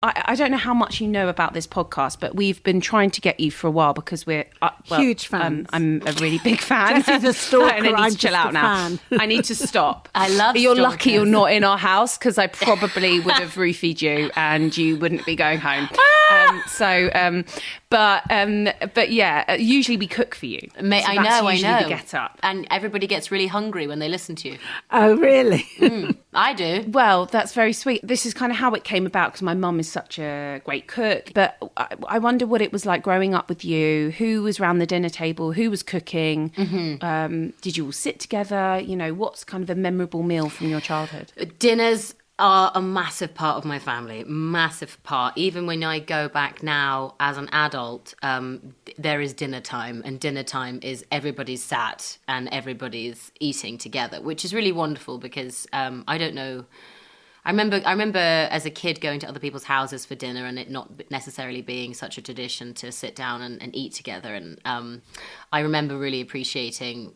I don't know how much you know about this podcast, but we've been trying to get you for a while because we're huge fans. I'm a really big fan. Jessie's a stalker. I need I'm to chill out now. I need to stop. I love. You're stalkers. lucky you're not in our house because I probably would have roofied you and you wouldn't be going home. But yeah, usually we cook for you. Mate, so I know. The get up, and everybody gets really hungry when they listen to you. Oh, really? I do. Well, that's very sweet. This is kind of how it came about because my mum is such a great cook. But I wonder what it was like growing up with you. Who was around the dinner table? Who was cooking? Mm-hmm. Did you all sit together? You know, what's kind of a memorable meal from your childhood? Dinners are a massive part of my family, massive part. Even when I go back now as an adult, there is dinner time, and dinner time is everybody's sat and everybody's eating together, which is really wonderful because I don't know. I remember as a kid going to other people's houses for dinner and it not necessarily being such a tradition to sit down and eat together. And I remember really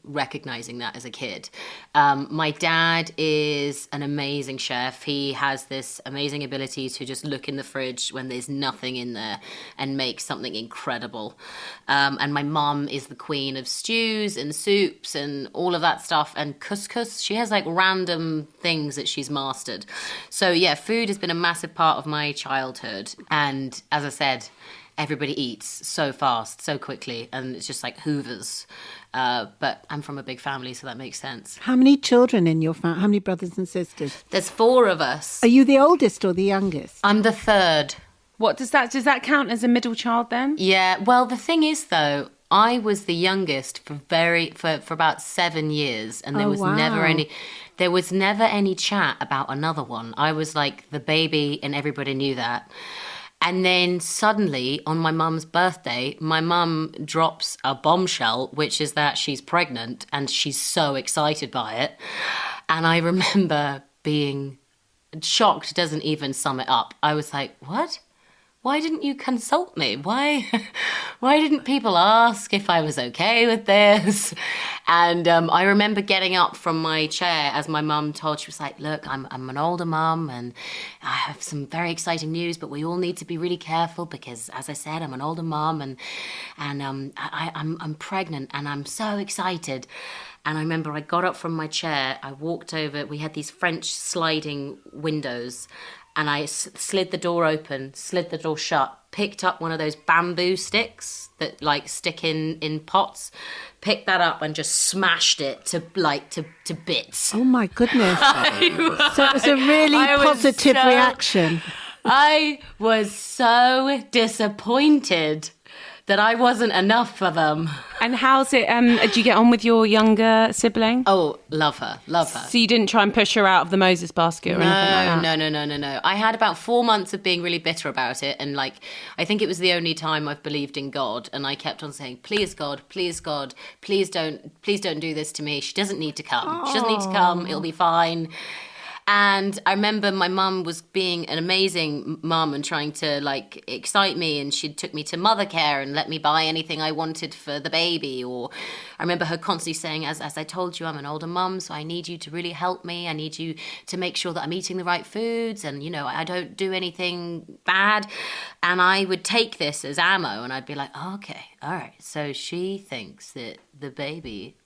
recognizing that as a kid. My dad is an amazing chef. He has this amazing ability to just look in the fridge when there's nothing in there and make something incredible. And my mum is the queen of stews and soups and all of that stuff. And couscous, she has like random things that she's mastered. So yeah, food has been a massive part of my childhood. And as I said, everybody eats so fast, so quickly, and it's just like hoovers. But I'm from a big family, so that makes sense. How many children in your family? How many brothers and sisters? There's 4 of us. Are you the oldest or the youngest? I'm the third. What does that count as a middle child then? Yeah, well, the thing is, though, I was the youngest for about 7 years, and there was never any chat about another one. I was like the baby, and everybody knew that. And then suddenly, on my mum's birthday, my mum drops a bombshell, which is that she's pregnant, and she's so excited by it. And I remember being shocked, doesn't even sum it up. I was like, what? Why didn't you consult me? Why didn't people ask if I was okay with this? And I remember getting up from my chair as my mum told, she was like, look, I'm an older mum and I have some very exciting news, but we all need to be really careful because, as I said, I'm an older mum and I'm pregnant and I'm so excited. And I remember I got up from my chair, I walked over, we had these French sliding windows, and I slid the door open, slid the door shut, picked up one of those bamboo sticks that like stick in pots, picked that up and just smashed it to bits. Oh my goodness. So it was a really positive reaction. I was so disappointed that I wasn't enough for them. And how's it, do you get on with your younger sibling? Oh, love her. So you didn't try and push her out of the Moses basket or anything like that? No. I had about 4 months of being really bitter about it. And like, I think it was the only time I've believed in God. And I kept on saying, please God, please don't do this to me. She doesn't need to come. She doesn't need to come. It'll be fine. And I remember my mum was being an amazing mum and trying to like excite me, and she took me to mother care and let me buy anything I wanted for the baby. Or I remember her constantly saying, as I told you, I'm an older mum, so I need you to really help me. I need you to make sure that I'm eating the right foods and, you know, I don't do anything bad. And I would take this as ammo and I'd be like, oh, okay, all right. So she thinks that the baby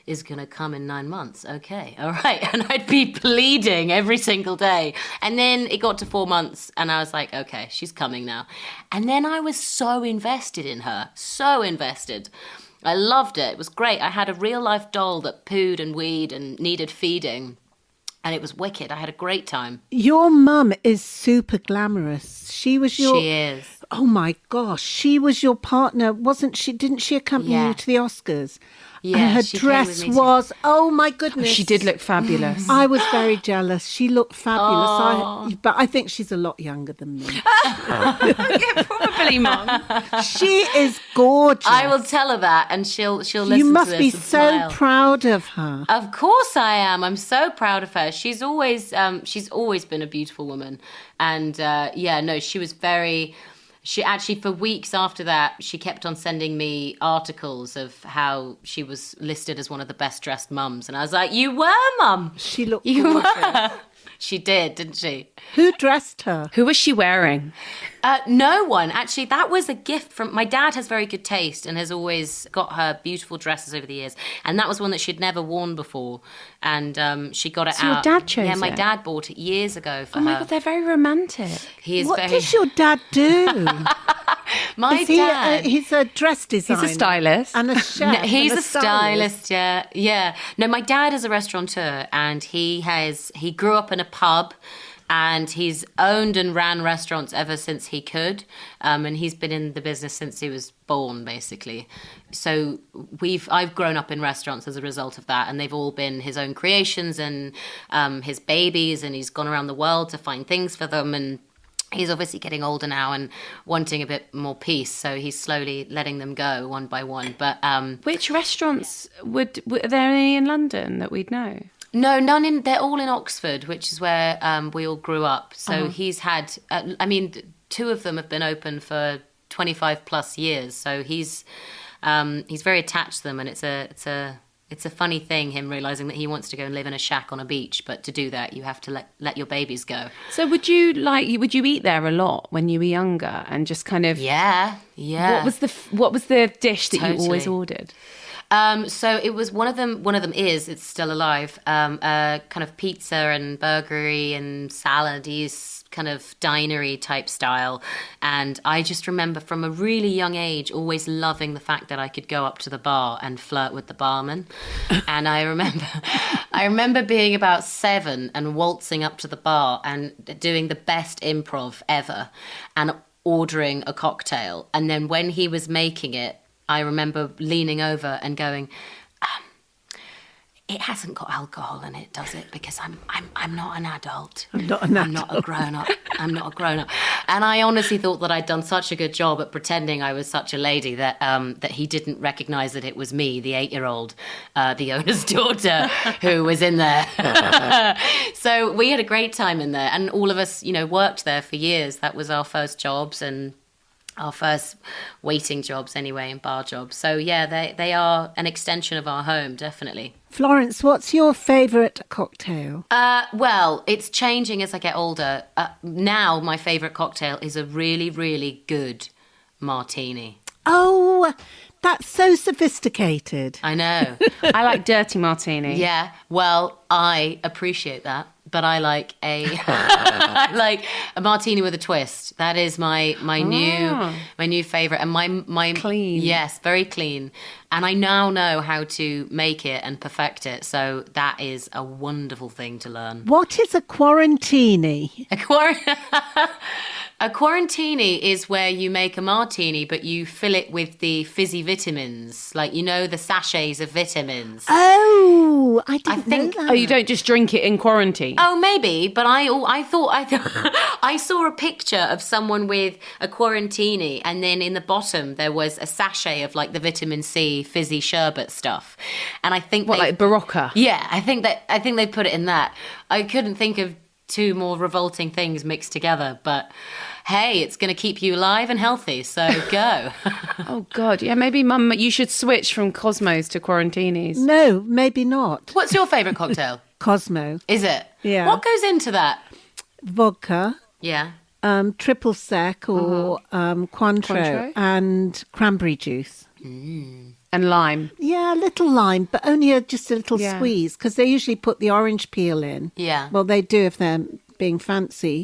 is going to come in 9 months. Okay, all right. And I'd be pleading every single day. And then it got to 4 months and I was like, okay, she's coming now. And then I was so invested in her, so invested. I loved it. It was great. I had a real life doll that pooed and weed and needed feeding. And it was wicked. I had a great time. Your mum is super glamorous. She is. Oh my gosh. She was your partner, wasn't she? Didn't she accompany you to the Oscars? Yeah, and her dress was, oh my goodness. She did look fabulous. I was very jealous. She looked fabulous. But I think she's a lot younger than me. Yeah, probably, Mum. She is gorgeous. I will tell her that and she'll listen to this. You must be and so smile. Proud of her. Of course I am. I'm so proud of her. She's always been a beautiful woman. And she was very... She actually, for weeks after that, she kept on sending me articles of how she was listed as one of the best dressed mums. And I was like, you were, Mum. She looked You gorgeous. were. She did, didn't she? Who dressed her? Who was she wearing? No one. Actually, that was a gift from... My dad has very good taste and has always got her beautiful dresses over the years. And that was one that she'd never worn before. And she got it So out. your dad chose Yeah, my it? dad bought it years ago for Oh my her. God, they're very romantic. He is What very... does your dad do? My Is he, dad... he's a dress designer. He's a stylist. And a chef. No, he's and a stylist, yeah. Yeah. No, my dad is a restaurateur and he grew up in a pub and he's owned and ran restaurants ever since he could. And he's been in the business since he was born, basically. So I've grown up in restaurants as a result of that, and they've all been his own creations and his babies, and he's gone around the world to find things for them. And he's obviously getting older now and wanting a bit more peace, so he's slowly letting them go one by one. But Which restaurants were there any in London that we'd know? no, none in. They're all in Oxford, which is where we all grew up. So he's had. Two of them have been open for 25 plus years. So he's very attached to them, and it's a funny thing, him realizing that he wants to go and live in a shack on a beach, but to do that you have to let your babies go. So would you eat there a lot when you were younger and just kind of Yeah. what was the dish that you always Totally. ordered? So it was one of them it's still alive, kind of pizza and burgery and salad-y kind of dinery type style. And I just remember from a really young age always loving the fact that I could go up to the bar and flirt with the barman. And I remember being about 7 and waltzing up to the bar and doing the best improv ever and ordering a cocktail. And then when he was making it, I remember leaning over and going, it hasn't got alcohol in it, does it? Because I'm not an adult. I'm not an adult. I'm not a grown-up. I'm not a grown-up. And I honestly thought that I'd done such a good job at pretending I was such a lady that that he didn't recognise that it was me, the 8-year-old, the owner's daughter, who was in there. So we had a great time in there. And all of us, worked there for years. That was our first jobs and our first waiting jobs anyway, and bar jobs. So yeah, they are an extension of our home, definitely. Florence, what's your favourite cocktail? Well, it's changing as I get older. Now my favourite cocktail is a really, really good martini. Oh, that's so sophisticated. I know. I like dirty martini. Yeah, well, I appreciate that. But I like I like a martini with a twist. That is my new favorite, and my Clean. Yes, very clean. And I now know how to make it and perfect it. So that is a wonderful thing to learn. What is a quarantini? A quarantini is where you make a martini, but you fill it with the fizzy vitamins, like the sachets of vitamins. Oh, I didn't think- know that. Oh, you don't just drink it in quarantine? Oh, maybe, but I thought I saw a picture of someone with a quarantini, and then in the bottom there was a sachet of like the vitamin C fizzy sherbet stuff, and I think Like Barocca? yeah, I think they put it in that. I couldn't think of two more revolting things mixed together, but hey, it's going to keep you alive and healthy, so go. Oh, God. Yeah, maybe, Mum, you should switch from Cosmos to Quarantinis. No, maybe not. What's your favourite cocktail? Cosmo. Is it? Yeah. What goes into that? Vodka, Yeah. triple sec or Cointreau, Cointreau? and cranberry juice. And lime. Yeah, a little lime, but only just a little Yeah. squeeze, because they usually put the orange peel in. Yeah. Well, they do if they're being fancy.